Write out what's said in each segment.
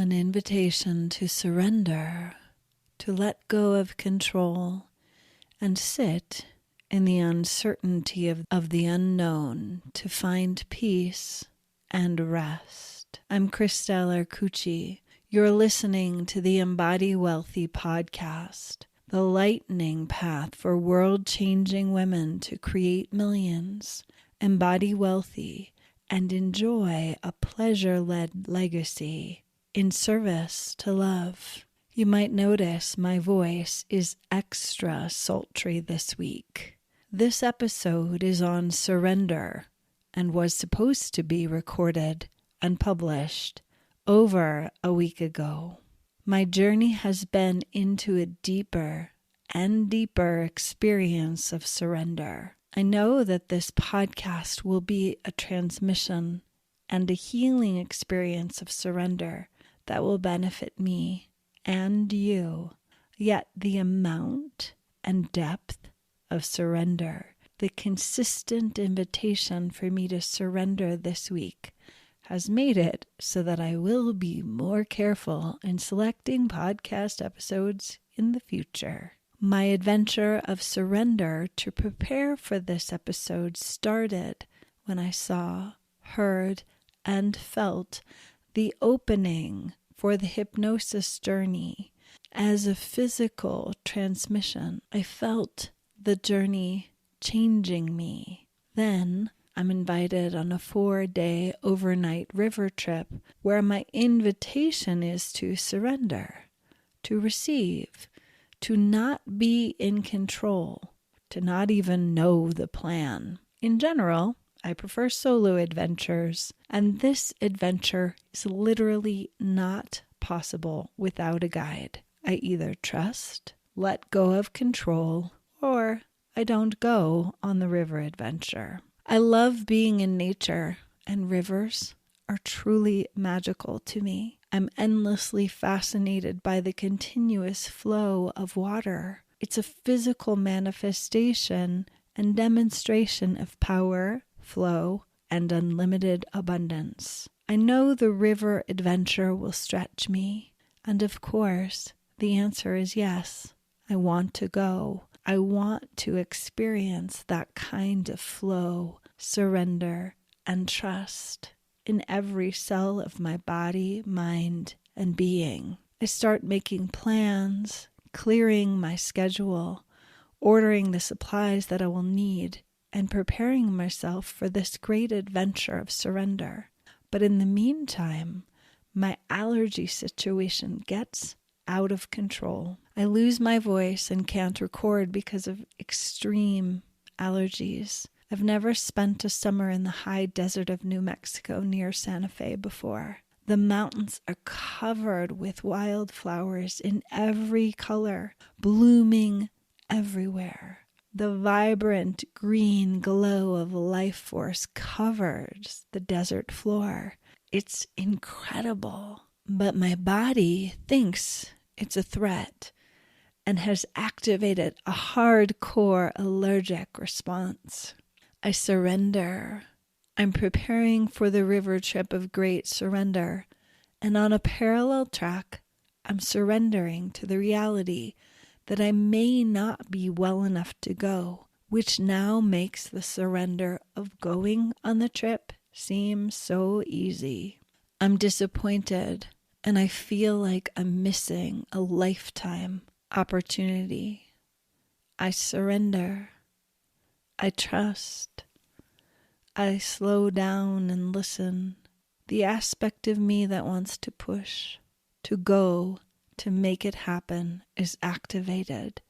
An invitation to surrender, to let go of control, and sit in the uncertainty of the unknown to find peace and rest. I'm Christelle Arcucci. You're listening to the Embody Wealthy podcast, the lightning path for world-changing women to create millions, embody wealthy, and enjoy a pleasure-led legacy in service to love. You might notice my voice is extra sultry this week. This episode is on surrender and was supposed to be recorded and published over a week ago. My journey has been into a deeper and deeper experience of surrender. I know that this podcast will be a transmission and a healing experience of surrender that will benefit me and you. Yet the amount and depth of surrender, the consistent invitation for me to surrender this week, has made it so that I will be more careful in selecting podcast episodes in the future. My adventure of surrender to prepare for this episode started when I saw, heard, and felt the opening for the hypnosis journey as a physical transmission. I felt the journey changing me. Then I'm invited on a 4-day overnight river trip where my invitation is to surrender, to receive, to not be in control, to not even know the plan. In general, I prefer solo adventures, and this adventure is literally not possible without a guide. I either trust, let go of control, or I don't go on the river adventure. I love being in nature, and rivers are truly magical to me. I'm endlessly fascinated by the continuous flow of water. It's a physical manifestation and demonstration of power, flow, and unlimited abundance. I know the river adventure will stretch me, and of course, the answer is yes. I want to go. I want to experience that kind of flow, surrender, and trust in every cell of my body, mind, and being. I start making plans, clearing my schedule, ordering the supplies that I will need, and preparing myself for this great adventure of surrender. But in the meantime, my allergy situation gets out of control. I lose my voice and can't record because of extreme allergies. I've never spent a summer in the high desert of New Mexico near Santa Fe before. The mountains are covered with wildflowers in every color, blooming everywhere. The vibrant green glow of life force covers the desert floor. It's incredible. But my body thinks it's a threat and has activated a hardcore allergic response. I surrender. I'm preparing for the river trip of great surrender, and on a parallel track, I'm surrendering to the reality that I may not be well enough to go, which now makes the surrender of going on the trip seem so easy. I'm disappointed, and I feel like I'm missing a lifetime opportunity. I surrender. I trust. I slow down and listen. The aspect of me that wants to push, to go, to make it happen is activated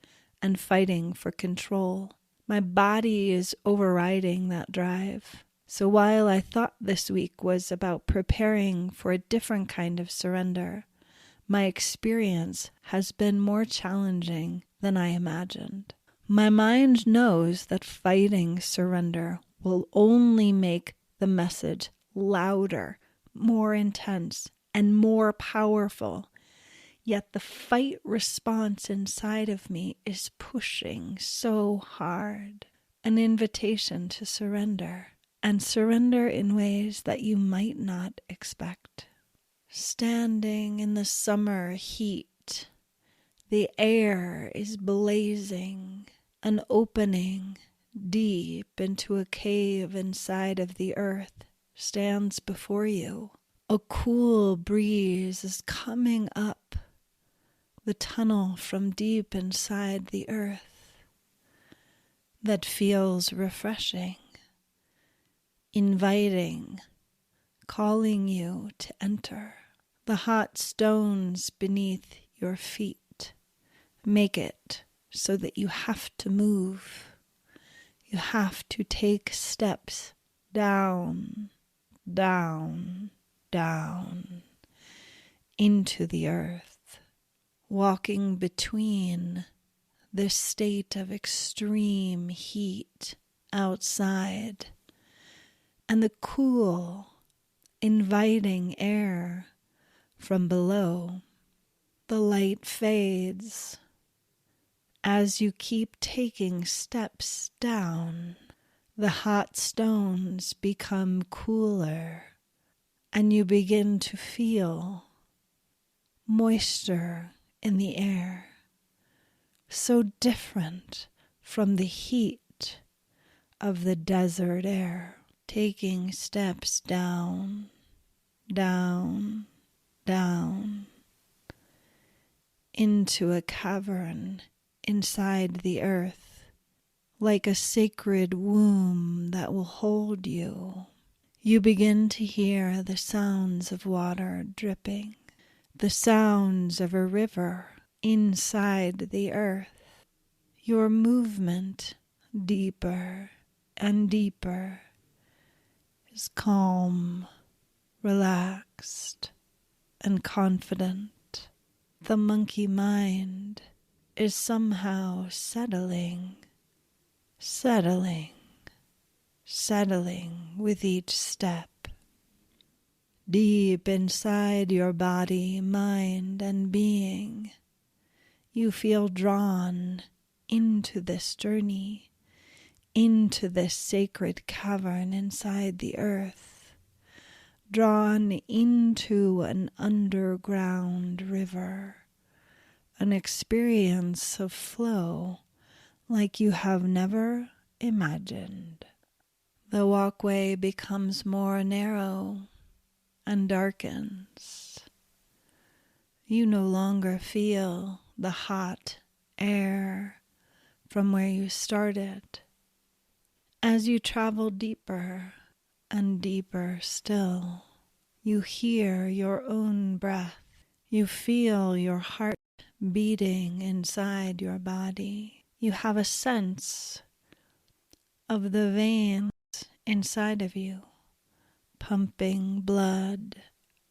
and fighting for control. My body is overriding that drive. So while I thought this week was about preparing for a different kind of surrender, my experience has been more challenging than I imagined. My mind knows that fighting surrender will only make the message louder, more intense, and more powerful. Yet the fight response inside of me is pushing so hard. An invitation to surrender, and surrender in ways that you might not expect. Standing in the summer heat, the air is blazing. An opening deep into a cave inside of the earth stands before you. A cool breeze is coming up the tunnel from deep inside the earth that feels refreshing, inviting, calling you to enter. The hot stones beneath your feet make it so that you have to move. You have to take steps down, down, down into the earth, walking between this state of extreme heat outside and the cool, inviting air from below. The light fades as you keep taking steps down. The hot stones become cooler, and you begin to feel moisture in the air, so different from the heat of the desert air. Taking steps down, down, down, into a cavern inside the earth, like a sacred womb that will hold you. You begin to hear the sounds of water dripping, the sounds of a river inside the earth. Your movement deeper and deeper is calm, relaxed, and confident. The monkey mind is somehow settling with each step. Deep inside your body, mind, and being, you feel drawn into this journey, into this sacred cavern inside the earth, drawn into an underground river, an experience of flow like you have never imagined. The walkway becomes more narrow and darkens. You no longer feel the hot air from where you started. As you travel deeper and deeper still, you hear your own breath. You feel your heart beating inside your body. You have a sense of the veins inside of you, pumping blood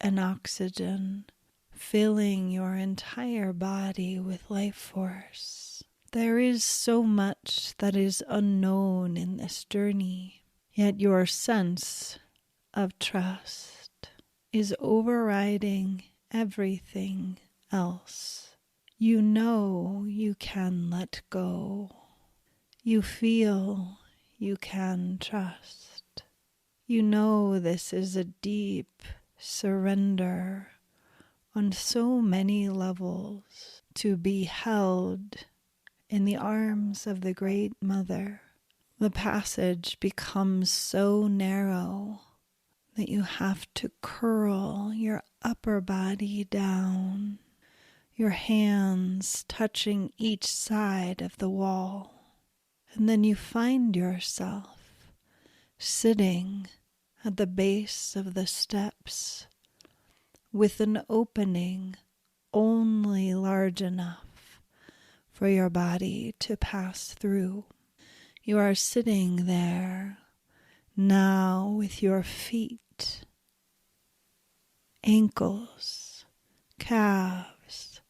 and oxygen, filling your entire body with life force. There is so much that is unknown in this journey, yet your sense of trust is overriding everything else. You know you can let go. You feel you can trust. You know this is a deep surrender on so many levels, to be held in the arms of the Great Mother. The passage becomes so narrow that you have to curl your upper body down, your hands touching each side of the wall. And then you find yourself sitting at the base of the steps with an opening only large enough for your body to pass through. You are sitting there now with your feet, ankles, calves,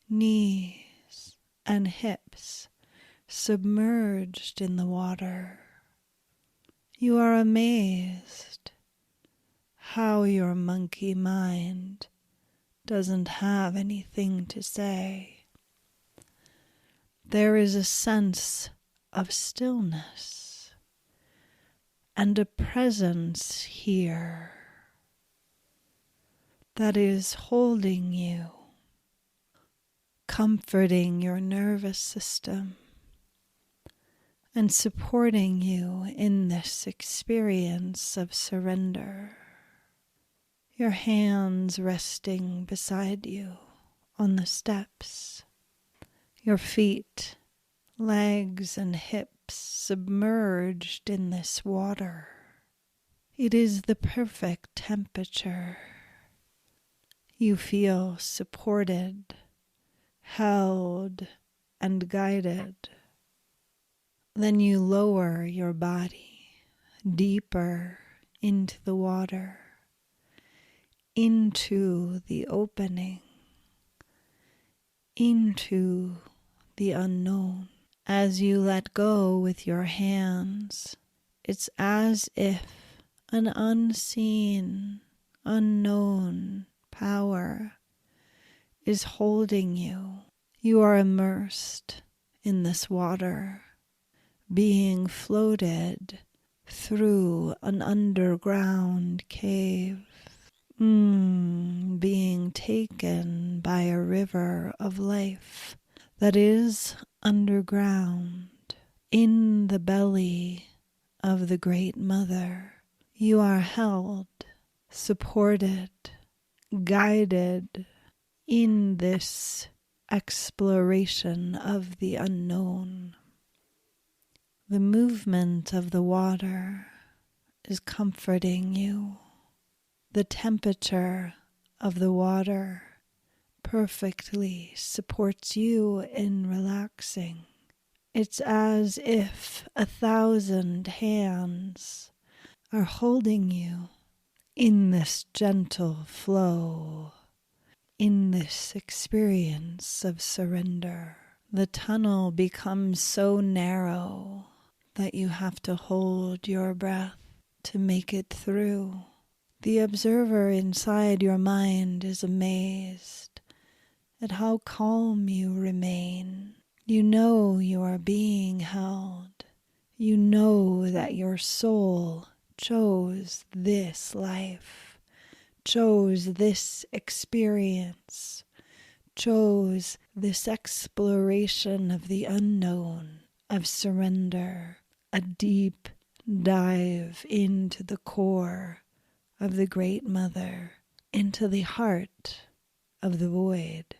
knees, and hips submerged in the water. You are amazed how your monkey mind doesn't have anything to say. There is a sense of stillness and a presence here that is holding you, comforting your nervous system, and supporting you in this experience of surrender. Your hands resting beside you on the steps, your feet, legs, and hips submerged in this water. It is the perfect temperature. You feel supported, held, and guided. Then you lower your body deeper into the water, into the opening, into the unknown. As you let go with your hands, it's as if an unseen, unknown power is holding you. You are immersed in this water, being floated through an underground cave, being taken by a river of life that is underground, in the belly of the Great Mother. You are held, supported, guided in this exploration of the unknown. The movement of the water is comforting you. The temperature of the water perfectly supports you in relaxing. It's as if 1,000 hands are holding you in this gentle flow, in this experience of surrender. The tunnel becomes so narrow that you have to hold your breath to make it through. The observer inside your mind is amazed at how calm you remain. You know you are being held. You know that your soul chose this life, chose this experience, chose this exploration of the unknown, of surrender, a deep dive into the core of the Great Mother, into the heart of the void.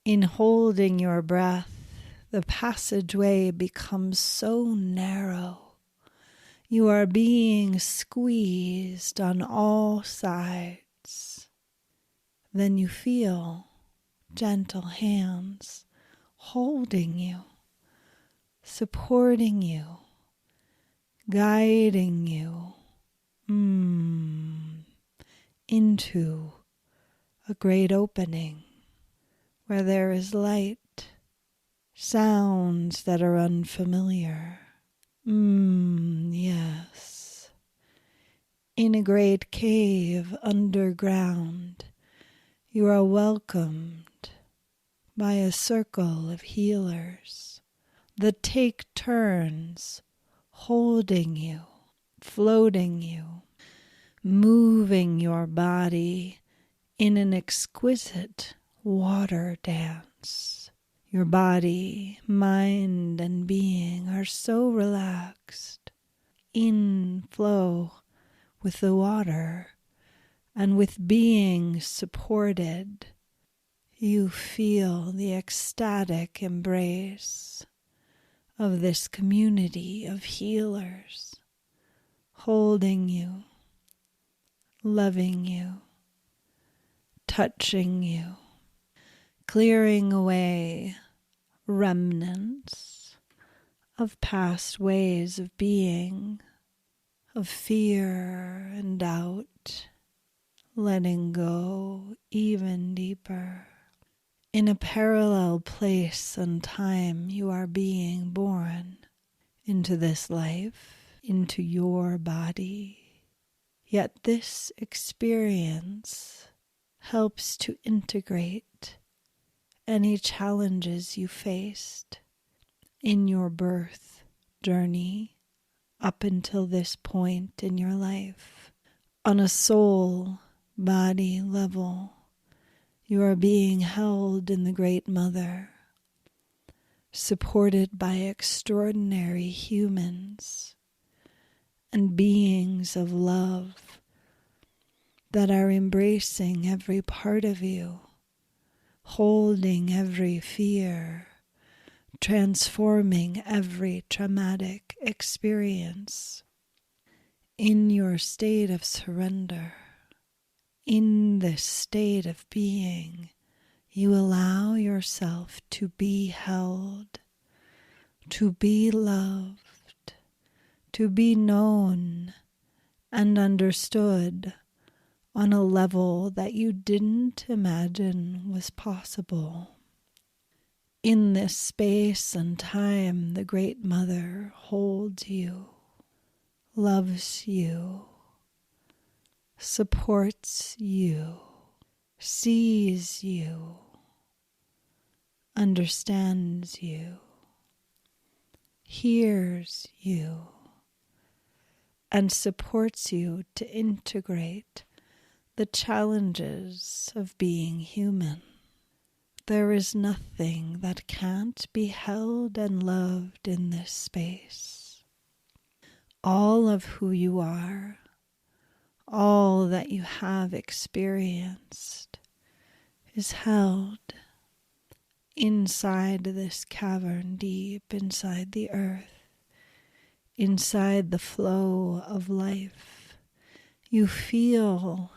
In holding your breath, the passageway becomes so narrow. You are being squeezed on all sides. Then you feel gentle hands holding you, supporting you, guiding you into a great opening where there is light, sounds that are unfamiliar. Yes. In a great cave underground, you are welcomed by a circle of healers that take turns holding you, floating you, moving your body in an exquisite water dance. Your body, mind, and being are so relaxed, in flow with the water, and with being supported, you feel the ecstatic embrace of this community of healers, holding you, loving you, touching you, clearing away remnants of past ways of being, of fear and doubt, letting go even deeper. In a parallel place and time, you are being born into this life, into your body. Yet this experience helps to integrate any challenges you faced in your birth journey up until this point in your life. On a soul body level, You are being held in the Great Mother, supported by extraordinary humans and beings of love that are embracing every part of you, holding every fear, transforming every traumatic experience. In your state of surrender, in this state of being, you allow yourself to be held, to be loved, to be known and understood on a level that you didn't imagine was possible. In this space and time, the Great Mother holds you, loves you, supports you, sees you, understands you, hears you, and supports you to integrate the challenges of being human. There is nothing that can't be held and loved in this space. All of who you are, all that you have experienced, is held inside this cavern deep inside the earth, inside the flow of life. You feel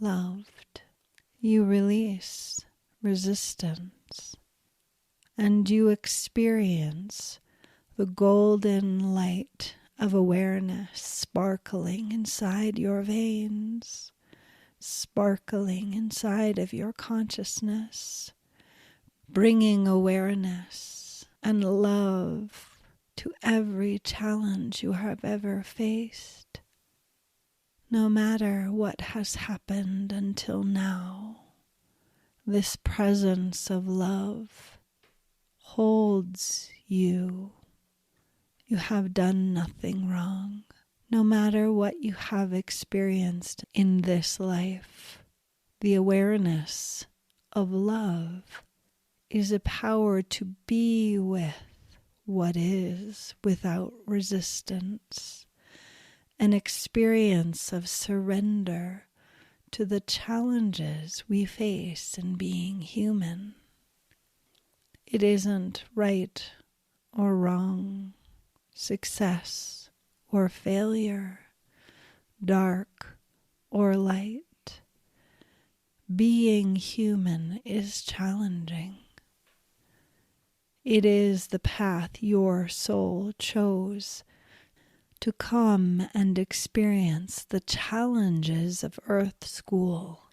loved. You release resistance, and you experience the golden light of awareness sparkling inside your veins, sparkling inside of your consciousness, bringing awareness and love to every challenge you have ever faced. No matter what has happened until now, this presence of love holds you. You have done nothing wrong. No matter what you have experienced in this life, the awareness of love is a power to be with what is without resistance, an experience of surrender to the challenges we face in being human. It isn't right or wrong, success or failure, dark or light. Being human is challenging. It is the path your soul chose to come and experience the challenges of Earth School,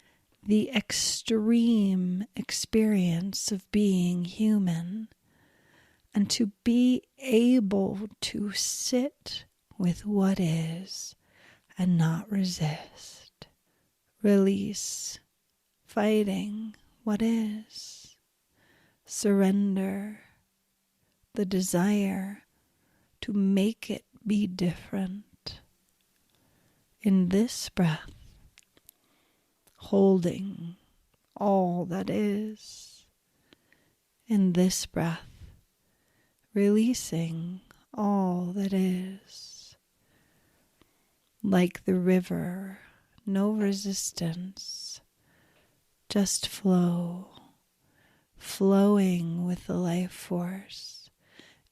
the extreme experience of being human, and to be able to sit with what is and not resist. Release fighting what is. Surrender the desire to make it be different. In this breath, holding all that is. In this breath, releasing all that is. Like the river, no resistance, just flow, flowing with the life force,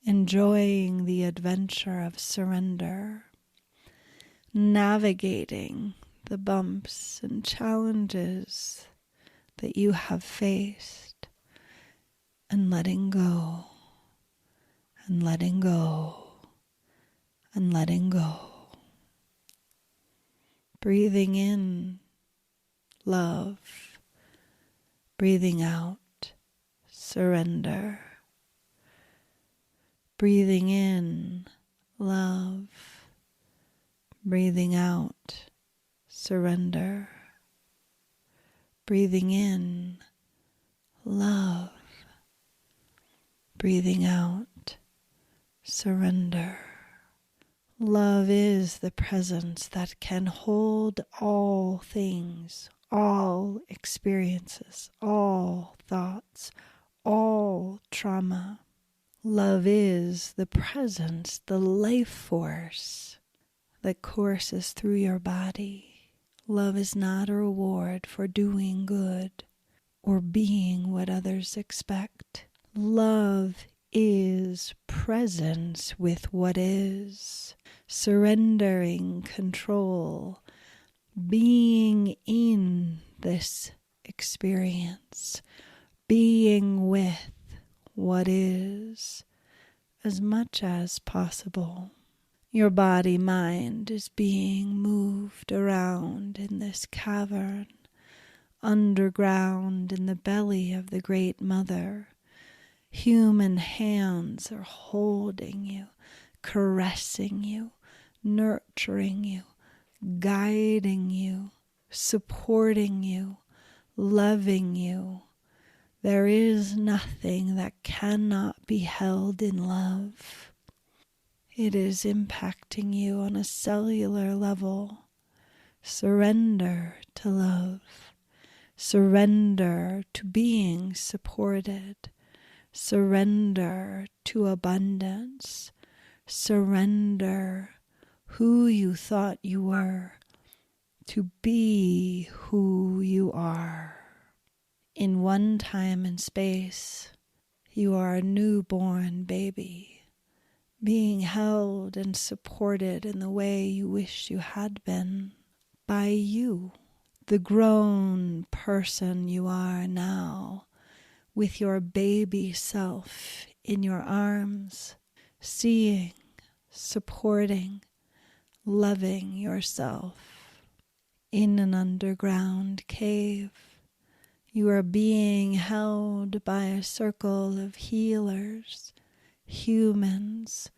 enjoying the adventure of surrender, navigating the bumps and challenges that you have faced, and letting go, and letting go, and letting go. Breathing in love, breathing out surrender. Breathing in love, breathing out surrender. Breathing in love, breathing out surrender. Love is the presence that can hold all things, all experiences, all thoughts, all trauma. Love is the presence, the life force that courses through your body. Love is not a reward for doing good or being what others expect. Love is presence with what is, surrendering control, being in this experience, being with what is as much as possible. Your body-mind is being moved around in this cavern, underground in the belly of the Great Mother. Human hands are holding you, caressing you, nurturing you, guiding you, supporting you, loving you. There is nothing that cannot be held in love. It is impacting you on a cellular level. Surrender to love. Surrender to being supported. Surrender to abundance. Surrender who you thought you were to be who you are. In one time and space, you are a newborn baby, being held and supported in the way you wish you had been by you, the grown person you are now, with your baby self in your arms, seeing, supporting, loving yourself. In an underground cave, you are being held by a circle of healers, humans,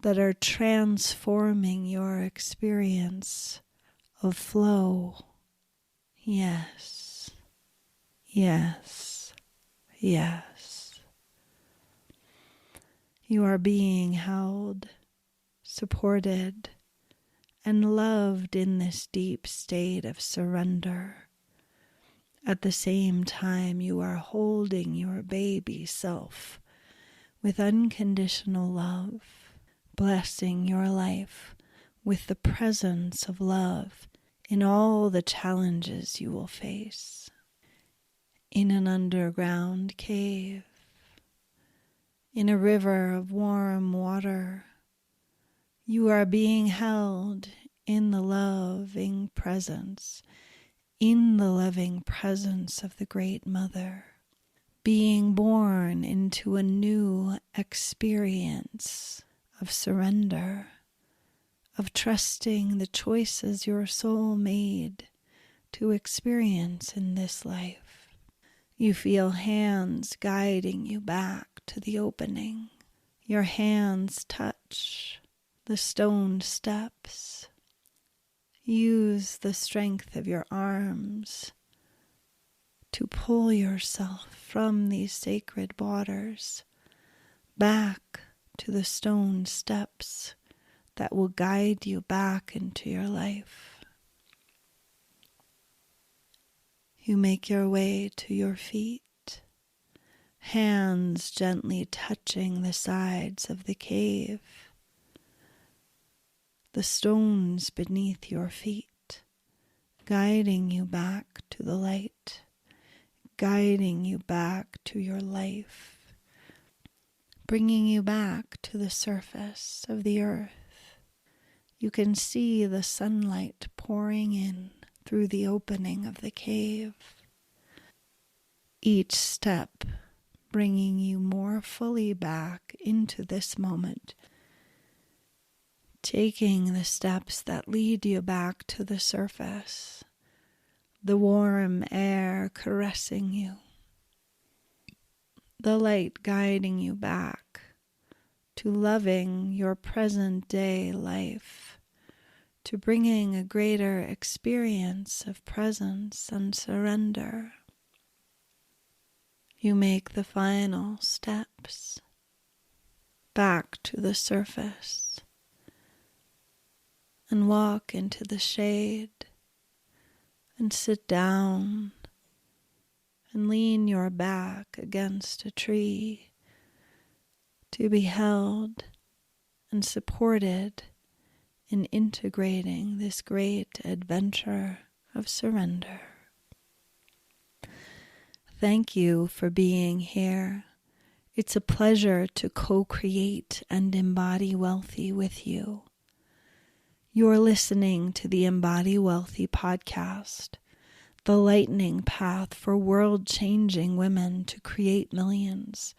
that are transforming your experience of flow. Yes, yes, yes. You are being held, supported, and loved in this deep state of surrender. At the same time, you are holding your baby self with unconditional love, blessing your life with the presence of love in all the challenges you will face. In an underground cave, in a river of warm water, you are being held in the loving presence, in the loving presence of the Great Mother, being born into a new experience of surrender, of trusting the choices your soul made to experience in this life. You feel hands guiding you back to the opening. Your hands touch the stone steps. Use the strength of your arms to pull yourself from these sacred waters back to the stone steps that will guide you back into your life. You make your way to your feet, hands gently touching the sides of the cave, the stones beneath your feet, guiding you back to the light, guiding you back to your life, bringing you back to the surface of the earth. You can see the sunlight pouring in through the opening of the cave, each step bringing you more fully back into this moment, taking the steps that lead you back to the surface, the warm air caressing you, the light guiding you back to loving your present day life, to bringing a greater experience of presence and surrender. You make the final steps back to the surface and walk into the shade and sit down and lean your back against a tree to be held and supported in integrating this great adventure of surrender. Thank you for being here. It's a pleasure to co-create and embody wealthy with you. You're listening to the Embody Wealthy podcast, the lightning path for world-changing women to create millions,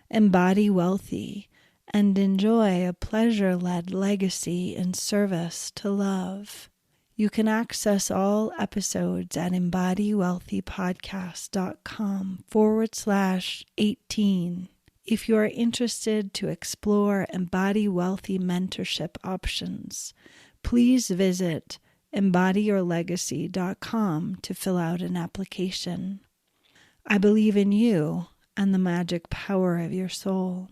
embody wealthy, and enjoy a pleasure-led legacy in service to love. You can access all episodes at embodywealthypodcast.com/18. If you are interested to explore Embody Wealthy mentorship options, please visit embodyyourlegacy.com to fill out an application. I believe in you and the magic power of your soul.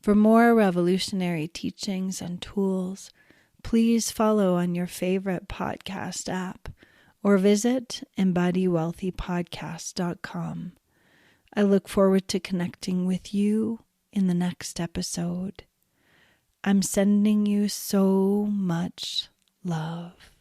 For more revolutionary teachings and tools, please follow on your favorite podcast app or visit embodywealthypodcast.com. I look forward to connecting with you in the next episode. I'm sending you so much love.